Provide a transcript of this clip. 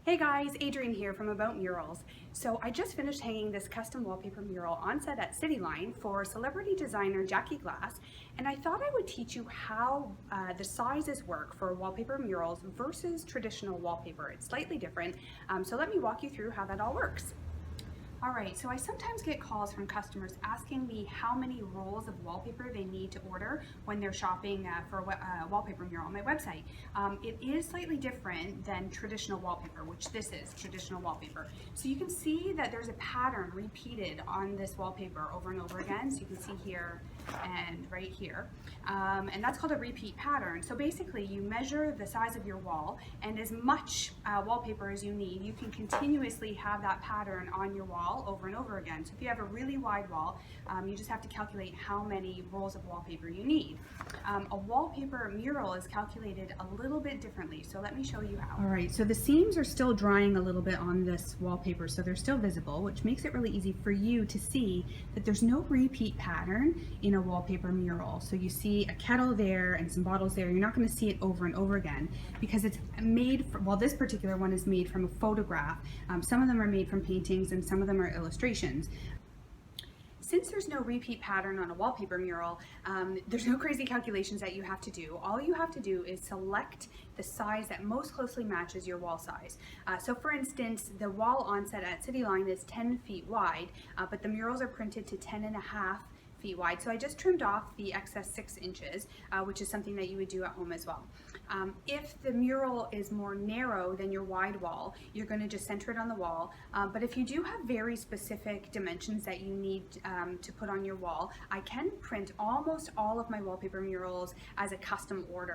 Hey guys, Adrienne here from About Murals. So I just finished hanging this custom wallpaper mural on set at Cityline for celebrity designer Jackie Glass, and I thought I would teach you how the sizes work for wallpaper murals versus traditional wallpaper. It's slightly different, so let me walk you through how that all works. All right, so I sometimes get calls from customers asking me how many rolls of wallpaper they need to order when they're shopping for a wallpaper mural on my website. It is slightly different than traditional wallpaper, which this is traditional wallpaper. So you can see that there's a pattern repeated on this wallpaper over and over again. So you can see here and right here. And that's called a repeat pattern. So basically you measure the size of your wall, and as much wallpaper as you need, you can continuously have that pattern on your wall over and over again. So if you have a really wide wall, you just have to calculate how many rolls of wallpaper you need. A wallpaper mural is calculated a little bit differently, so let me show you how. All right, so the seams are still drying a little bit on this wallpaper, so they're still visible, which makes it really easy for you to see that there's no repeat pattern in a wallpaper mural. So you see a kettle there and some bottles there. You're not going to see it over and over again because it's made from, well, this particular one is made from a photograph. Some of them are made from paintings and some of them are illustrations. Since there's no repeat pattern on a wallpaper mural, there's no crazy calculations that you have to do. All you have to do is select the size that most closely matches your wall size. So for instance, the wall on set at Cityline is 10 feet wide, but the murals are printed to 10.5 feet wide. So I just trimmed off the excess 6 inches, which is something that you would do at home as well. If the mural is more narrow than your wide wall, you're going to just center it on the wall. But if you do have very specific dimensions that you need to put on your wall, I can print almost all of my wallpaper murals as a custom order.